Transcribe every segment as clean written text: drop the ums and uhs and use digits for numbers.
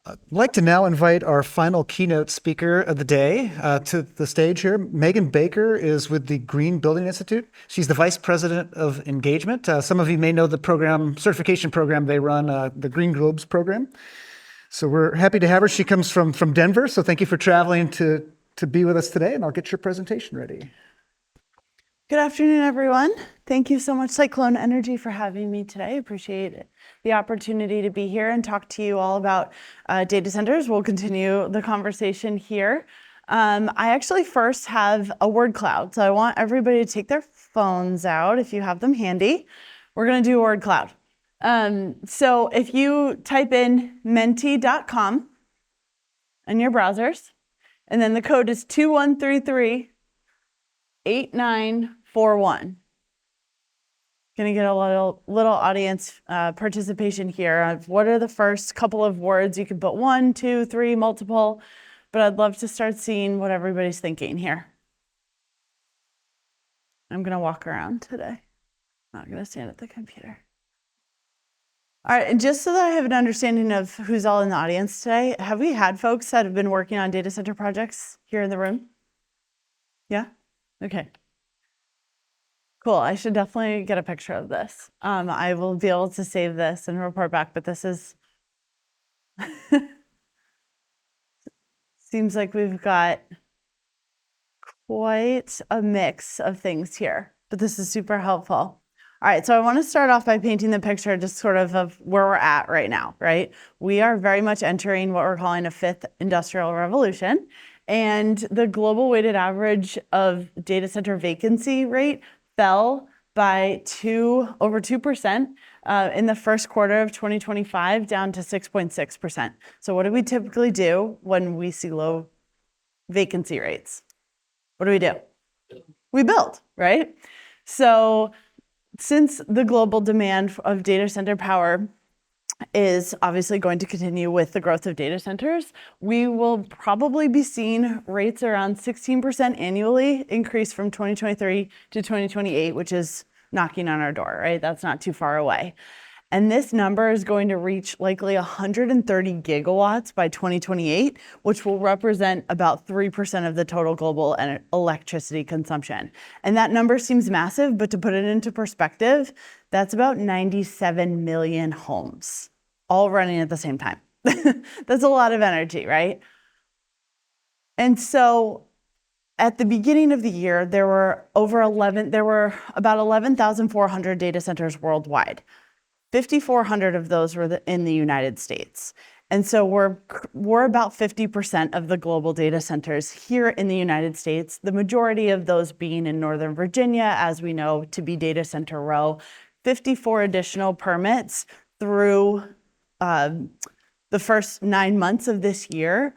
I'd like to now invite our final keynote speaker of the day to the stage here. Megan Baker is with the Green Building Institute. She's the Vice President of Engagement. Some of you may know the program, certification program they run, the Green Globes program. So we're happy to have her. She comes from Denver, so thank you for traveling to be with us today, and I'll get your presentation ready. Good afternoon, everyone. Thank you so much, Cyclone Energy, for having me today. Appreciate it. The opportunity to be here and talk to you all about data centers. We'll continue the conversation here. I actually first have a word cloud, so I want everybody to take their phones out if you have them handy. We're going to do a word cloud. So if you type in menti.com in your browsers, and then the code is 2133-8941. Gonna get a little audience participation here. What are the first couple of words? You can put 1, 2, 3, multiple, but I'd love to start seeing what everybody's thinking here. I'm gonna walk around today. Not gonna stand at the computer. All right, and just so that I have an understanding of who's all in the audience today, have we had folks that have been working on data center projects here in the room? Yeah? Okay. Cool, I should definitely get a picture of this. I will be able to save this and report back, but this is, seems like we've got quite a mix of things here, but this is super helpful. All right, so I want to start off by painting the picture just sort of where we're at right now, right? We are very much entering what we're calling a fifth industrial revolution, and the global weighted average of data center vacancy rate fell by over 2% in the first quarter of 2025, down to 6.6%. So what do we typically do when we see low vacancy rates? What do? We build, right? So since the global demand of data center power is obviously going to continue with the growth of data centers, we will probably be seeing rates around 16% annually increase from 2023 to 2028, which is knocking on our door, right? That's not too far away. And this number is going to reach likely 130 gigawatts by 2028, which will represent about 3% of the total global electricity consumption. And that number seems massive, but to put it into perspective, that's about 97 million homes all running at the same time. That's a lot of energy, right? And so at the beginning of the year, there were about 11,400 data centers worldwide. 5,400 of those were in the United States. And so we're about 50% of the global data centers here in the United States, the majority of those being in Northern Virginia, as we know to be data center row. 54 additional permits through the first 9 months of this year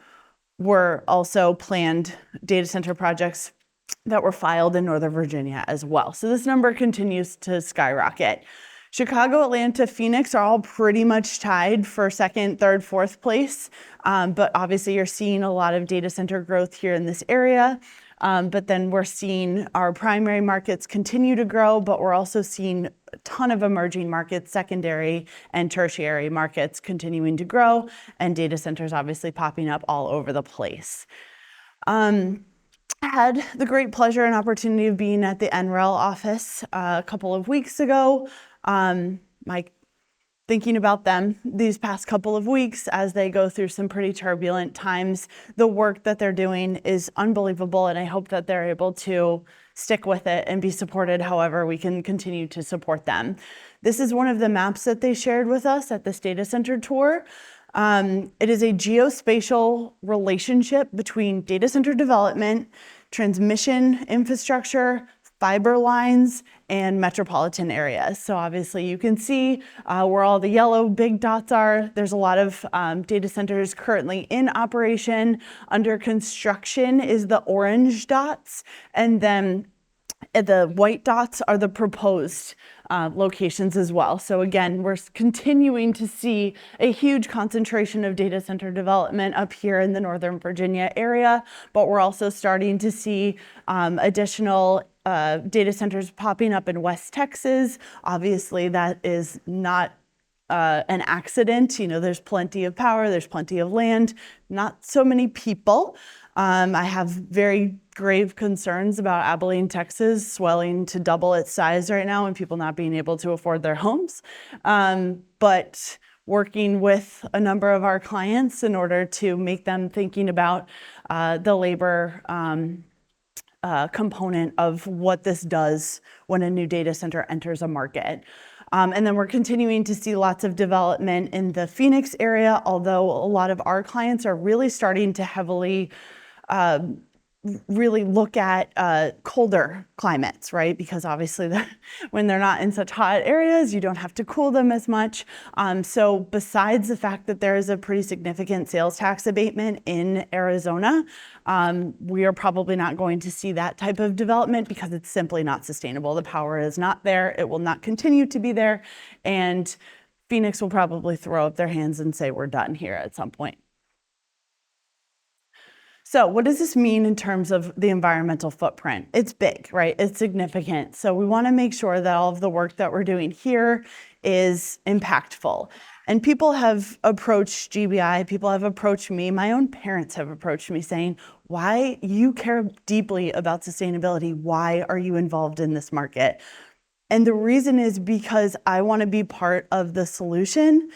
were also planned data center projects that were filed in Northern Virginia as well. So this number continues to skyrocket. Chicago, Atlanta, Phoenix are all pretty much tied for second, third, fourth place. But obviously you're seeing a lot of data center growth here in this area. But then we're seeing our primary markets continue to grow, but we're also seeing a ton of emerging markets, secondary and tertiary markets continuing to grow, and data centers obviously popping up all over the place. I had the great pleasure and opportunity of being at the NREL office a couple of weeks ago. Thinking about them these past couple of weeks as they go through some pretty turbulent times. The work that they're doing is unbelievable, and I hope that they're able to stick with it and be supported however we can continue to support them. This is one of the maps that they shared with us at this data center tour. It is a geospatial relationship between data center development, transmission infrastructure, fiber lines, and metropolitan areas. So obviously you can see where all the yellow big dots are. There's a lot of data centers currently in operation. Under construction is the orange dots, and then the white dots are the proposed locations as well. So again, we're continuing to see a huge concentration of data center development up here in the Northern Virginia area, but we're also starting to see additional data centers popping up in West Texas. Obviously, that is not an accident. There's plenty of power, there's plenty of land, not so many people. I have very grave concerns about Abilene, Texas, swelling to double its size right now and people not being able to afford their homes. But working with a number of our clients in order to make them thinking about the labor component of what this does when a new data center enters a market. And then we're continuing to see lots of development in the Phoenix area, although a lot of our clients are really starting to heavily really look at colder climates, right? Because obviously when they're not in such hot areas, you don't have to cool them as much. So besides the fact that there is a pretty significant sales tax abatement in Arizona, we are probably not going to see that type of development because it's simply not sustainable. The power is not there. It will not continue to be there. And Phoenix will probably throw up their hands and say, we're done here at some point. So what does this mean in terms of the environmental footprint? It's big, right? It's significant. So we want to make sure that all of the work that we're doing here is impactful. And people have approached GBI, people have approached me, my own parents have approached me saying, why you care deeply about sustainability? Why are you involved in this market? And the reason is because I want to be part of the solution,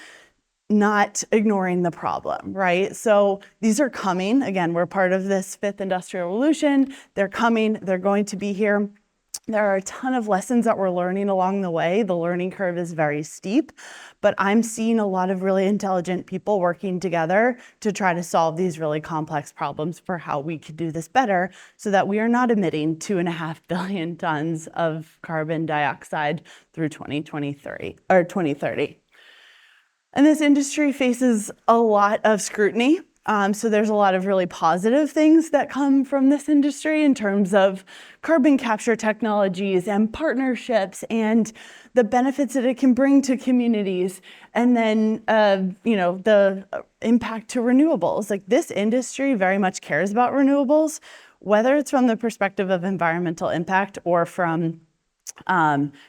not ignoring the problem, right? So these are coming. Again, we're part of this fifth industrial revolution. They're coming, they're going to be here. There are a ton of lessons that we're learning along the way. The learning curve is very steep, but I'm seeing a lot of really intelligent people working together to try to solve these really complex problems for how we could do this better so that we are not emitting 2.5 billion tons of carbon dioxide through 2023 or 2030. And this industry faces a lot of scrutiny. So there's a lot of really positive things that come from this industry in terms of carbon capture technologies and partnerships and the benefits that it can bring to communities. And then, the impact to renewables. Like, this industry very much cares about renewables, whether it's from the perspective of environmental impact or from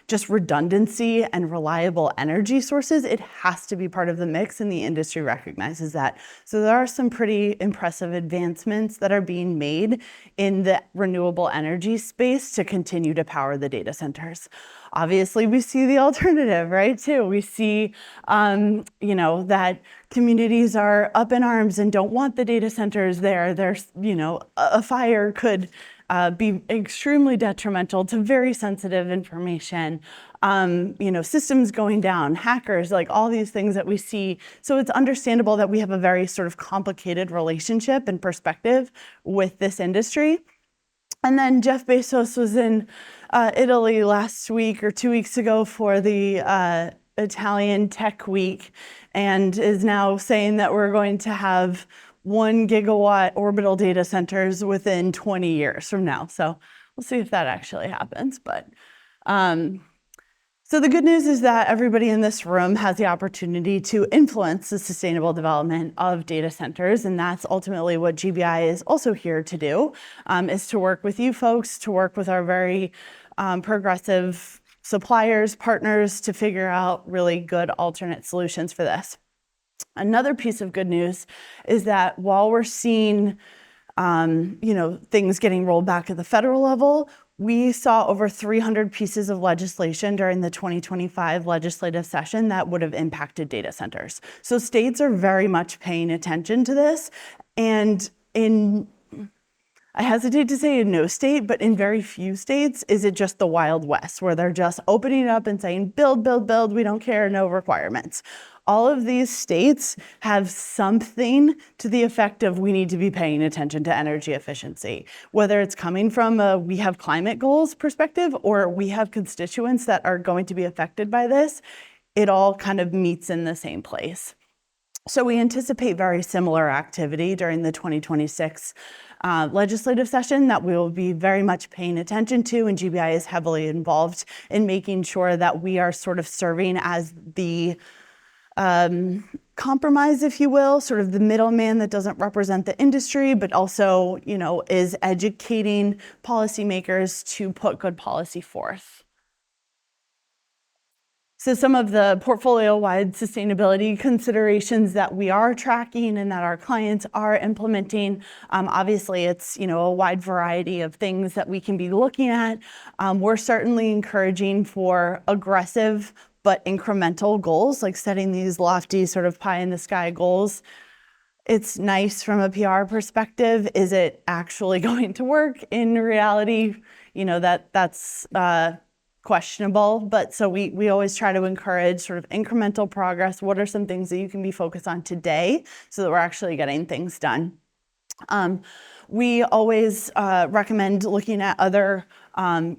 just redundancy and reliable energy sources. It has to be part of the mix, and the industry recognizes that. So there are some pretty impressive advancements that are being made in the renewable energy space to continue to power the data centers. Obviously, we see the alternative, right, too. We see, that communities are up in arms and don't want the data centers there. There's, a fire could be extremely detrimental to very sensitive information, systems going down, hackers, like all these things that we see. So it's understandable that we have a very sort of complicated relationship and perspective with this industry. And then Jeff Bezos was in Italy last week or 2 weeks ago for the Italian Tech Week, and is now saying that we're going to have 1 gigawatt orbital data centers within 20 years from now. So we'll see if that actually happens. But so the good news is that everybody in this room has the opportunity to influence the sustainable development of data centers. And that's ultimately what GBI is also here to do, is to work with you folks, to work with our very progressive suppliers, partners, to figure out really good alternate solutions for this. Another piece of good news is that while we're seeing, things getting rolled back at the federal level, we saw over 300 pieces of legislation during the 2025 legislative session that would have impacted data centers. So states are very much paying attention to this. And I hesitate to say in no state, but in very few states is it just the Wild West, where they're just opening it up and saying, build, build, build, we don't care, no requirements. All of these states have something to the effect of we need to be paying attention to energy efficiency, whether it's coming from a we have climate goals perspective or we have constituents that are going to be affected by this. It all kind of meets in the same place. So we anticipate very similar activity during the 2026 legislative session that we will be very much paying attention to, and GBI is heavily involved in making sure that we are sort of serving as the compromise, if you will, sort of the middleman that doesn't represent the industry, but also, is educating policymakers to put good policy forth. So some of the portfolio-wide sustainability considerations that we are tracking and that our clients are implementing, obviously it's a wide variety of things that we can be looking at. We're certainly encouraging for aggressive but incremental goals, like setting these lofty sort of pie in the sky goals. It's nice from a PR perspective. Is it actually going to work in reality? That's questionable, but so we always try to encourage sort of incremental progress. What are some things that you can be focused on today so that we're actually getting things done? We always recommend looking at other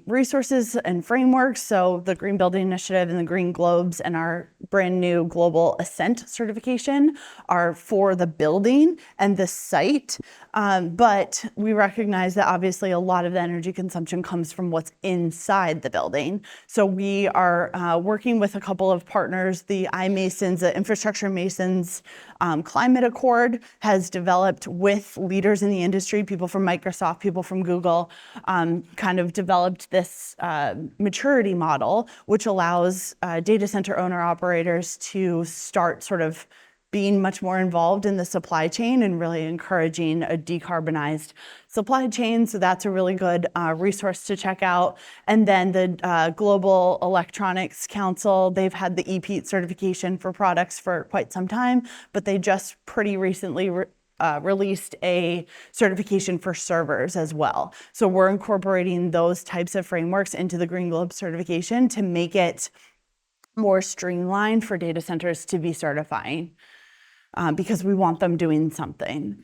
resources and frameworks. So the Green Building Initiative and the Green Globes and our brand new Global Ascent certification are for the building and the site. But we recognize that obviously a lot of the energy consumption comes from what's inside the building. So we are working with a couple of partners. The iMasons, the Infrastructure Masons Climate Accord has developed with leaders in the industry, people from Microsoft, people from Google, kind of developed this maturity model, which allows data center owner operators to start sort of being much more involved in the supply chain and really encouraging a decarbonized supply chain. So that's a really good resource to check out. And then the Global Electronics Council, they've had the EPEAT certification for products for quite some time, but they just pretty recently released a certification for servers as well. So we're incorporating those types of frameworks into the Green Globe certification to make it more streamlined for data centers to be certifying. Because we want them doing something.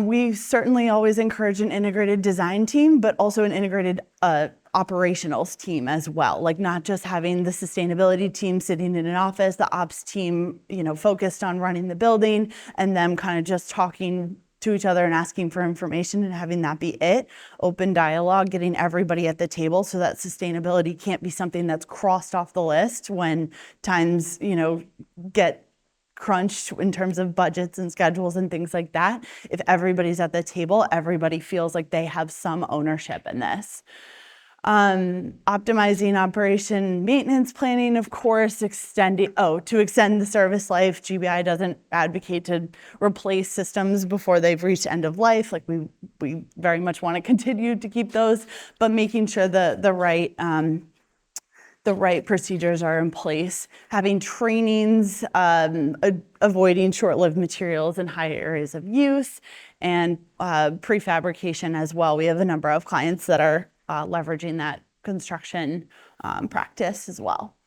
We certainly always encourage an integrated design team, but also an integrated operationals team as well. Like not just having the sustainability team sitting in an office, the ops team, focused on running the building, and them kind of just talking to each other and asking for information and having that be it. Open dialogue, getting everybody at the table so that sustainability can't be something that's crossed off the list when times, get crunched in terms of budgets and schedules and things like that. If everybody's at the table, everybody feels like they have some ownership in this. Optimizing operation maintenance planning, of course, to extend the service life. GBI doesn't advocate to replace systems before they've reached end of life. Like we very much want to continue to keep those, but making sure the right procedures are in place, having trainings, avoiding short-lived materials in high areas of use, and prefabrication as well. We have a number of clients that are leveraging that construction practice as well.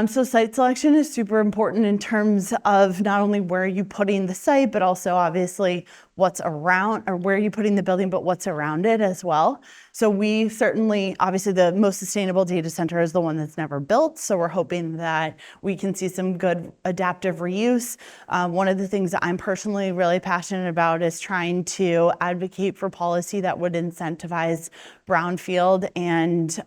So site selection is super important in terms of not only where you putting the site, but also obviously what's around, or where you're putting the building, but what's around it as well. So we certainly, obviously the most sustainable data center is the one that's never built. So we're hoping that we can see some good adaptive reuse. One of the things that I'm personally really passionate about is trying to advocate for policy that would incentivize brownfield and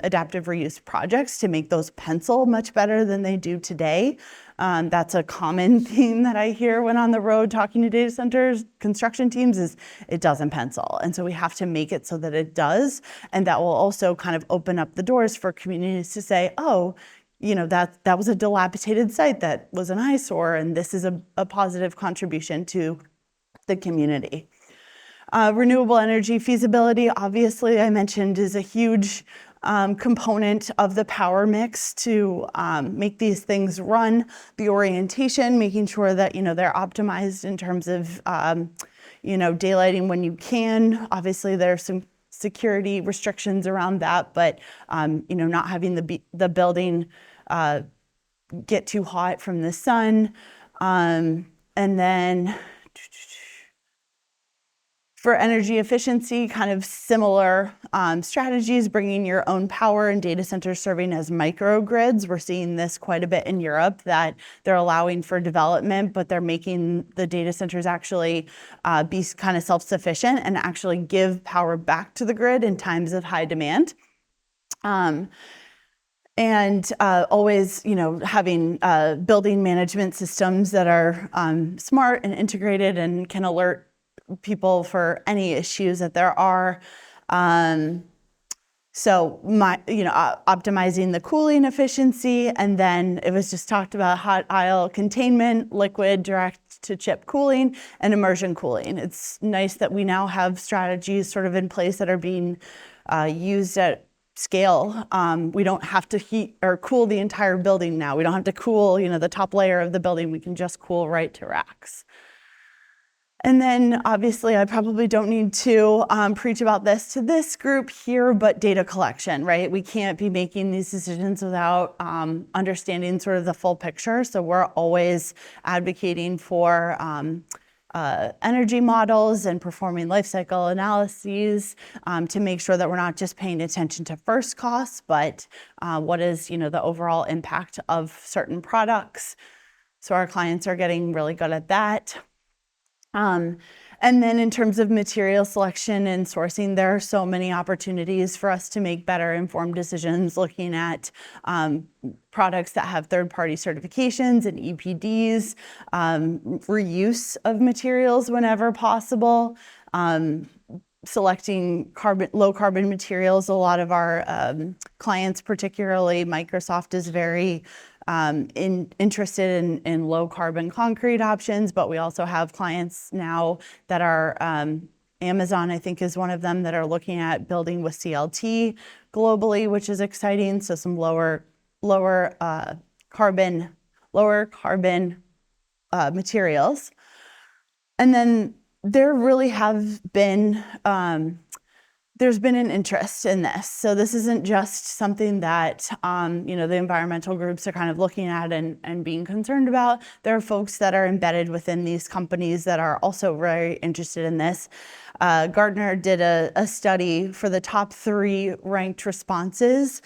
adaptive reuse projects to make those pencil much better than they do today. That's a common theme that I hear when on the road talking to data centers, construction teams, is it doesn't pencil. And so we have to make it so that it does. And that will also kind of open up the doors for communities to say, oh, that was a dilapidated site that was an eyesore, and this is a positive contribution to the community. Renewable energy feasibility, obviously, I mentioned, is a huge component of the power mix to make these things run. The orientation, making sure that they're optimized in terms of daylighting when you can. Obviously, there are some security restrictions around that, but not having the building get too hot from the sun, and then. For energy efficiency, kind of similar strategies, bringing your own power and data centers serving as microgrids. We're seeing this quite a bit in Europe, that they're allowing for development, but they're making the data centers actually be kind of self-sufficient and actually give power back to the grid in times of high demand. And always, having building management systems that are smart and integrated and can alert people for any issues that there are. So optimizing the cooling efficiency, and then it was just talked about hot aisle containment, liquid direct to chip cooling, and immersion cooling. It's nice that we now have strategies sort of in place that are being used at scale. We don't have to heat or cool the entire building now. We don't have to cool, the top layer of the building. We can just cool right to racks. And then obviously I probably don't need to preach about this to this group here, but data collection, right? We can't be making these decisions without understanding sort of the full picture. So we're always advocating for energy models and performing life cycle analyses to make sure that we're not just paying attention to first costs, but what is, the overall impact of certain products. So our clients are getting really good at that. And then in terms of material selection and sourcing, there are so many opportunities for us to make better informed decisions looking at products that have third-party certifications and EPDs, reuse of materials whenever possible, selecting low carbon materials. A lot of our clients, particularly Microsoft, is very interested in low carbon concrete options, but we also have clients now that are Amazon, I think, is one of them, that are looking at building with CLT globally, which is exciting. So some lower carbon materials. And then there really have been there's been an interest in this. So this isn't just something that, the environmental groups are kind of looking at and being concerned about. There are folks that are embedded within these companies that are also very interested in this. Gartner did a study for the top 3 ranked responses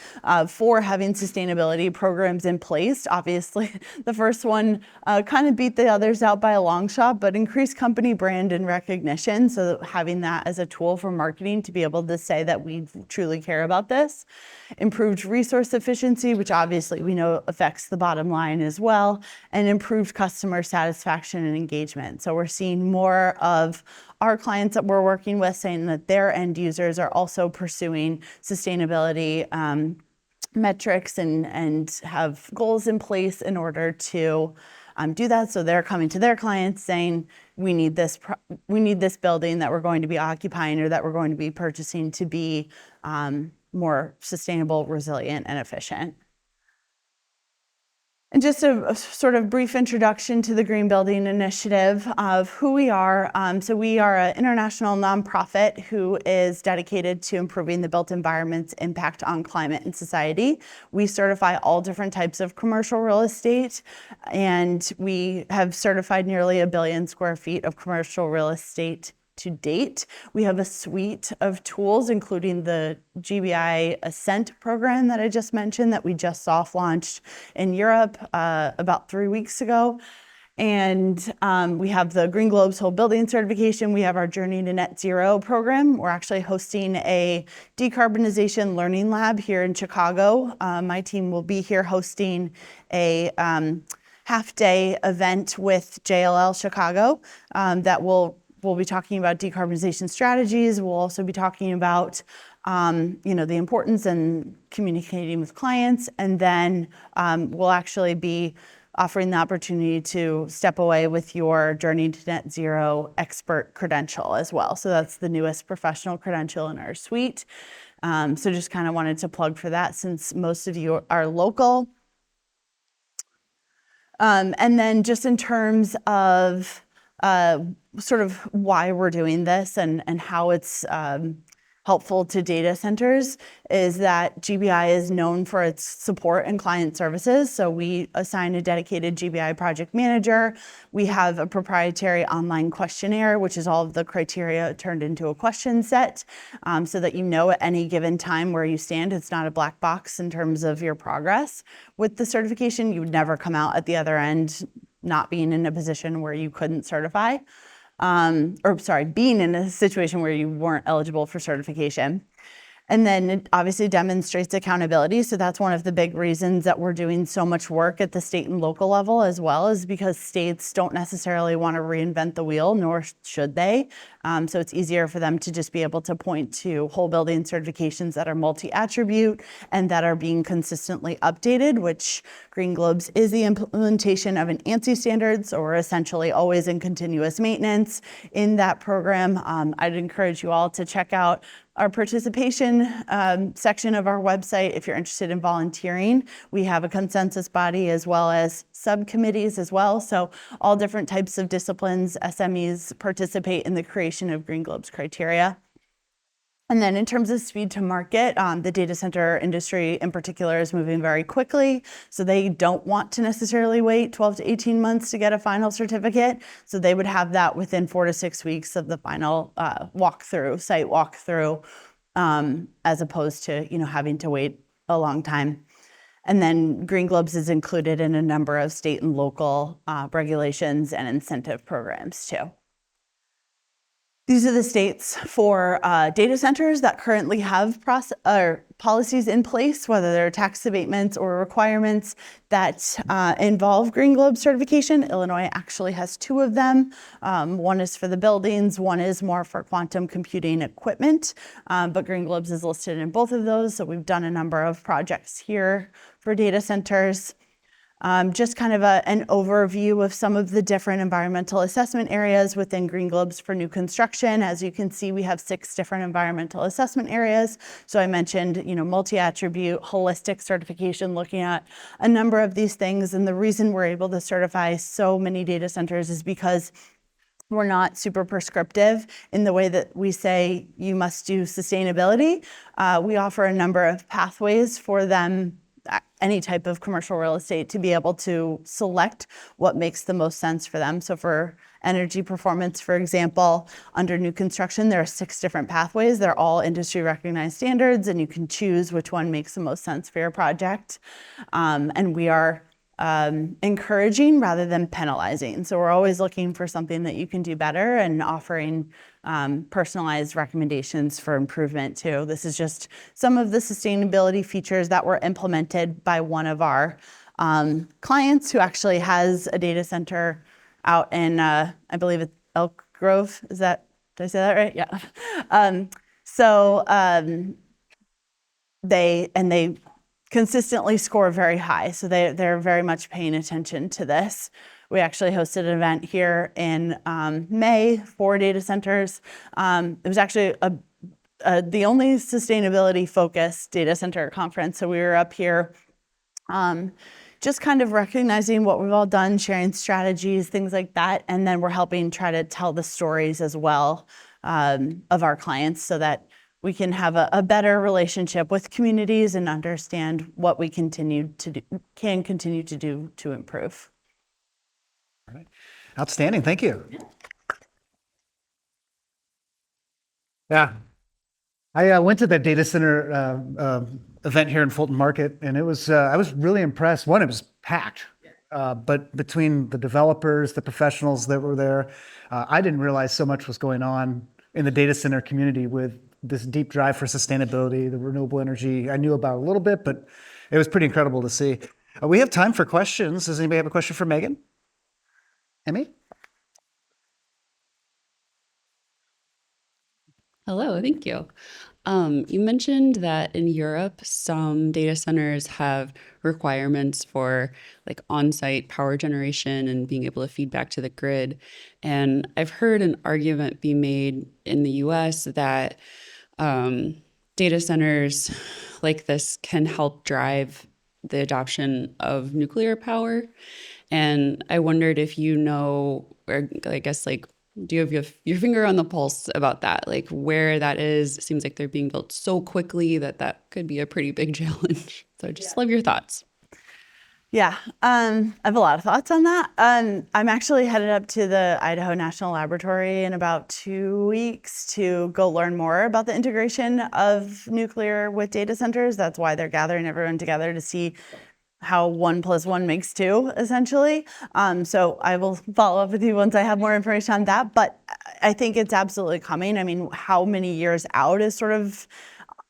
for having sustainability programs in place. Obviously, the first one kind of beat the others out by a long shot, but increased company brand and recognition. So having that as a tool for marketing to be able to say that we truly care about this. Improved resource efficiency, which obviously we know affects the bottom line as well, and improved customer satisfaction and engagement. So we're seeing more of our clients that we're working with saying that their end users are also pursuing sustainability metrics and have goals in place in order to do that. So they're coming to their clients saying, we need this building that we're going to be occupying or that we're going to be purchasing to be more sustainable, resilient, and efficient. And just a sort of brief introduction to the Green Building Initiative of who we are. So we are an international nonprofit who is dedicated to improving the built environment's impact on climate and society. We certify all different types of commercial real estate, and we have certified nearly 1 billion square feet of commercial real estate to date. We have a suite of tools, including the GBI Ascent program that I just mentioned that we just soft launched in Europe about 3 weeks ago. And we have the Green Globe's whole building certification. We have our Journey to Net Zero program. We're actually hosting a decarbonization learning lab here in Chicago. My team will be here hosting a half-day event with JLL Chicago that we'll be talking about decarbonization strategies. We'll also be talking about, the importance and communicating with clients. And then we'll actually be offering the opportunity to step away with your Journey to Net Zero expert credential as well. So that's the newest professional credential in our suite. So just kind of wanted to plug for that since most of you are local. And then just in terms of sort of why we're doing this and how it's helpful to data centers is that GBI is known for its support and client services. So we assign a dedicated GBI project manager. We have a proprietary online questionnaire, which is all of the criteria turned into a question set so that you know at any given time where you stand. It's not a black box in terms of your progress. With the certification, you would never come out at the other end not being in a position where you couldn't certify. Being in a situation where you weren't eligible for certification. And then it obviously demonstrates accountability. So that's one of the big reasons that we're doing so much work at the state and local level as well, is because states don't necessarily want to reinvent the wheel, nor should they. So it's easier for them to just be able to point to whole building certifications that are multi-attribute and that are being consistently updated, which Green Globes is the implementation of an ANSI standard. So we're essentially always in continuous maintenance in that program. I'd encourage you all to check out our participation section of our website if you're interested in volunteering. We have a consensus body as well as subcommittees as well. So all different types of disciplines, SMEs participate in the creation of Green Globes criteria. And then in terms of speed to market, the data center industry in particular is moving very quickly. So they don't want to necessarily wait 12 to 18 months to get a final certificate. So they would have that within 4 to 6 weeks of the final site walkthrough, as opposed to having to wait a long time. And then Green Globes is included in a number of state and local regulations and incentive programs too. These are the states for data centers that currently have policies in place, whether they're tax abatements or requirements that involve Green Globe certification. Illinois actually has 2 of them. One is for the buildings, one is more for quantum computing equipment, but Green Globes is listed in both of those. So we've done a number of projects here for data centers. Just kind of an overview of some of the different environmental assessment areas within Green Globes for new construction. As you can see, we have 6 different environmental assessment areas. So I mentioned, multi-attribute, holistic certification, looking at a number of these things. And the reason we're able to certify so many data centers is because we're not super prescriptive in the way that we say you must do sustainability. We offer a number of pathways for them, any type of commercial real estate, to be able to select what makes the most sense for them. So for energy performance, for example, under new construction, there are 6 different pathways. They're all industry recognized standards, and you can choose which one makes the most sense for your project. And we are encouraging rather than penalizing. So we're always looking for something that you can do better and offering personalized recommendations for improvement too. This is just some of the sustainability features that were implemented by one of our clients who actually has a data center out in, I believe it's Elk Grove. Did I say that right? Yeah. They consistently score very high. So they're very much paying attention to this. We actually hosted an event here in May for data centers. It was actually the only sustainability focused data center conference. So we were up here just kind of recognizing what we've all done, sharing strategies, things like that. And then we're helping try to tell the stories as well of our clients so that we can have a better relationship with communities and understand what we can continue to do to improve. All right. Outstanding. Thank you. Yeah. I went to that data center event here in Fulton Market, and it was I was really impressed. One, it was packed, but between the developers, the professionals that were there, I didn't realize so much was going on in the data center community with this deep drive for sustainability, the renewable energy. I knew about a little bit, but it was pretty incredible to see. We have time for questions. Does anybody have a question for Megan? Emmy? Hello, thank you. You mentioned that in Europe, some data centers have requirements for like on-site power generation and being able to feed back to the grid. And I've heard an argument be made in the US that data centers like this can help drive the adoption of nuclear power. And I wondered if or I guess do you have your finger on the pulse about that? Like where that is? It seems like they're being built so quickly that could be a pretty big challenge. So I just love your thoughts. Yeah, I have a lot of thoughts on that. I'm actually headed up to the Idaho National Laboratory in about 2 weeks to go learn more about the integration of nuclear with data centers. That's why they're gathering everyone together to see how 1 + 1 makes 2, essentially. So I will follow up with you once I have more information on that. But I think it's absolutely coming. I mean, how many years out is sort of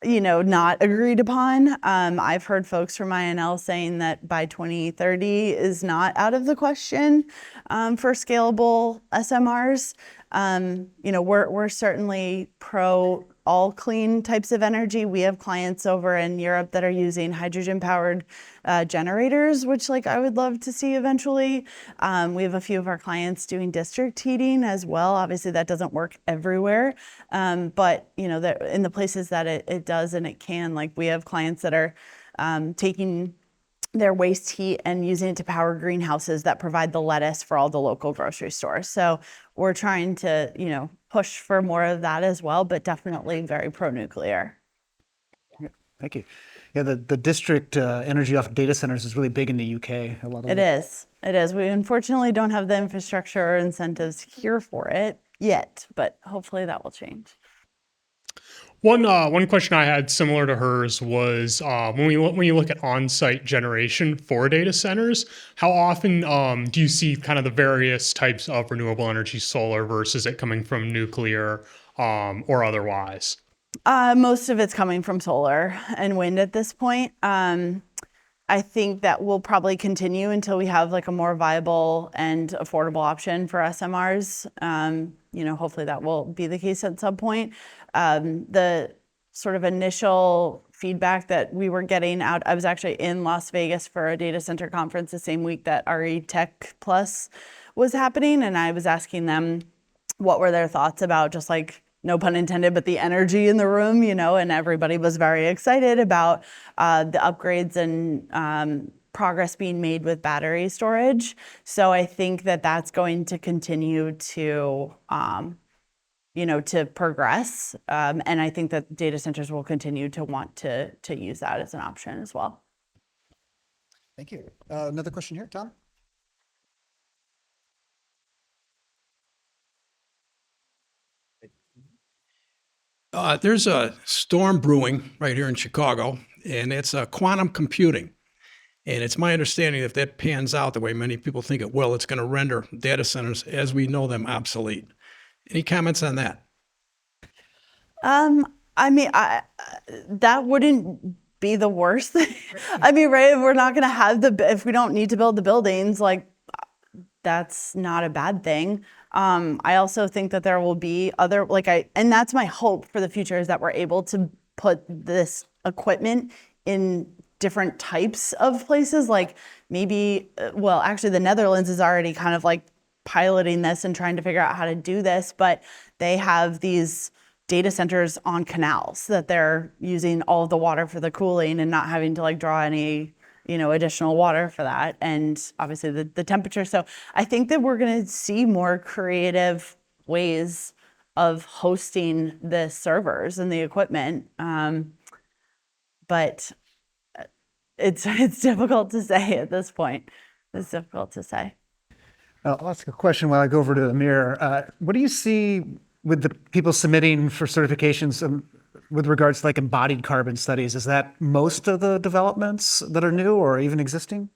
not agreed upon. I've heard folks from INL saying that by 2030 is not out of the question for scalable SMRs. We're certainly pro all clean types of energy. We have clients over in Europe that are using hydrogen-powered generators, which I would love to see eventually. We have a few of our clients doing district heating as well. Obviously, that doesn't work everywhere, but in the places that it does and it can, we have clients that are taking their waste heat and using it to power greenhouses that provide the lettuce for all the local grocery stores. So we're trying to, push for more of that as well, but definitely very pro-nuclear. Thank you. Yeah, the district energy off data centers is really big in the UK. A lot of It is. It is. We unfortunately don't have the infrastructure or incentives here for it yet, but hopefully that will change. One question I had similar to hers was when you look at on-site generation for data centers, how often do you see kind of the various types of renewable energy solar versus it coming from nuclear or otherwise? Most of it's coming from solar and wind at this point. I think that will probably continue until we have a more viable and affordable option for SMRs. Hopefully that will be the case at some point. The sort of initial feedback that we were getting out, I was actually in Las Vegas for a data center conference the same week that RE Tech Plus was happening, and I was asking them what were their thoughts about just no pun intended, but the energy in the room, and everybody was very excited about the upgrades and progress being made with battery storage. So I think that that's going to continue to, to progress. And I think that data centers will continue to want to use that as an option as well. Thank you. Another question here, Tom? There's a storm brewing right here in Chicago, and it's quantum computing. And it's my understanding if that pans out the way many people think it will, it's going to render data centers as we know them obsolete. Any comments on that? That wouldn't be the worst thing. Right? If we're not going to have if we don't need to build the buildings, that's not a bad thing. I also think that there will be other, and that's my hope for the future, is that we're able to put this equipment in different types of places. Maybe, actually the Netherlands is already kind of piloting this and trying to figure out how to do this, but they have these data centers on canals that they're using all of the water for the cooling and not having to draw any additional water for that, and obviously the temperature. So I think that we're going to see more creative ways of hosting the servers and the equipment. But it's difficult to say at this point. It's difficult to say. I'll ask a question while I go over to Amir. What do you see with the people submitting for certifications with regards to embodied carbon studies? Is that most of the developments that are new or even existing?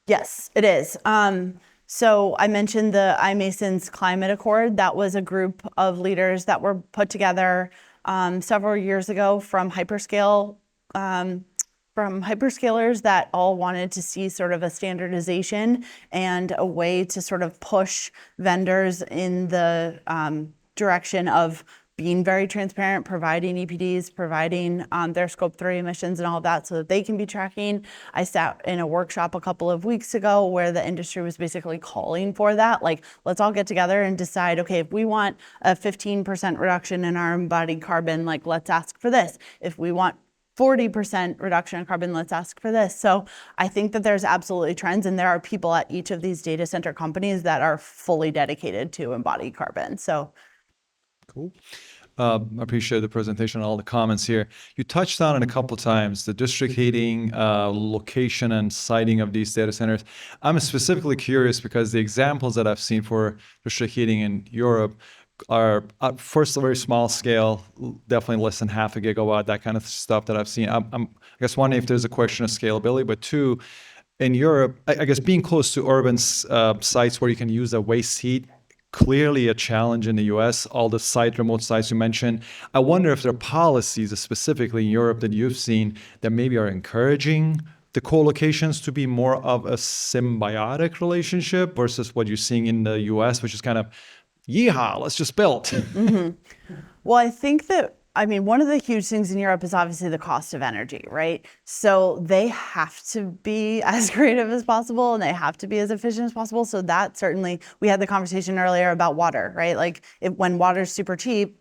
Yes, it is. So I mentioned the iMasons Climate Accord. That was a group of leaders that were put together several years ago from hyperscalers that all wanted to see sort of a standardization and a way to sort of push vendors in the direction of being very transparent, providing EPDs, providing their scope 3 emissions and all of that so that they can be tracking. I sat in a workshop a couple of weeks ago where the industry was basically calling for that. Let's all get together and decide, okay, if we want a 15% reduction in our embodied carbon, let's ask for this. If we want 40% reduction in carbon, let's ask for this. So I think that there's absolutely trends, and there are people at each of these data center companies that are fully dedicated to embodied carbon. So cool. I appreciate the presentation and all the comments here. You touched on it a couple of times, the district heating, location and siting of these data centers. I'm specifically curious because the examples that I've seen for district heating in Europe are first a very small scale, definitely less than half a gigawatt, that kind of stuff that I've seen. I guess wondering if there's a question of scalability, but two, in Europe, I guess being close to urban sites where you can use the waste heat, clearly a challenge in the US, all the remote sites you mentioned. I wonder if there are policies specifically in Europe that you've seen that maybe are encouraging the co-locations to be more of a symbiotic relationship versus what you're seeing in the US, which is kind of, yeehaw, let's just build. Well, I think that, I mean, one of the huge things in Europe is obviously the cost of energy, right? So they have to be as creative as possible and they have to be as efficient as possible. So that certainly, we had the conversation earlier about water, right? Like when water's super cheap,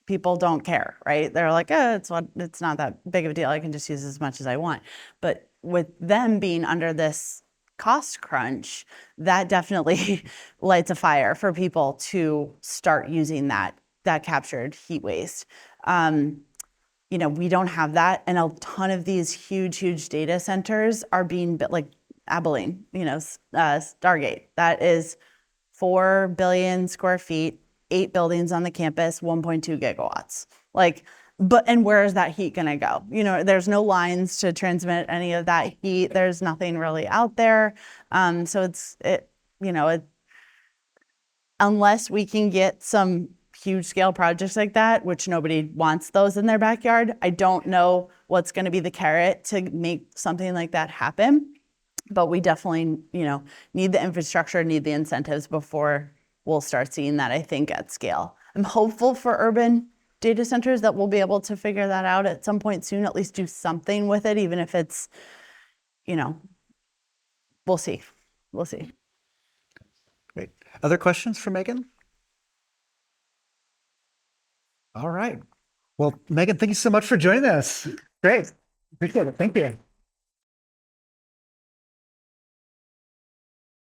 people don't care, right? They're like, it's not that big of a deal. I can just use as much as I want. But with them being under this cost crunch, that definitely lights a fire for people to start using that captured heat waste. We don't have that, and a ton of these huge data centers are being built, like Abilene, Stargate. That is 4 billion square feet, 8 buildings on the campus, 1.2 gigawatts. And where is that heat going to go? There's no lines to transmit any of that heat. There's nothing really out there. So unless we can get some huge scale projects like that, which nobody wants those in their backyard, I don't know what's going to be the carrot to make something like that happen. But we definitely, need the infrastructure, need the incentives before we'll start seeing that, I think, at scale. I'm hopeful for urban data centers that we'll be able to figure that out at some point soon, at least do something with it, even if it's, we'll see. We'll see. Great. Other questions for Megan? All right. Well, Megan, thank you so much for joining us. Great. Appreciate it. Thank you.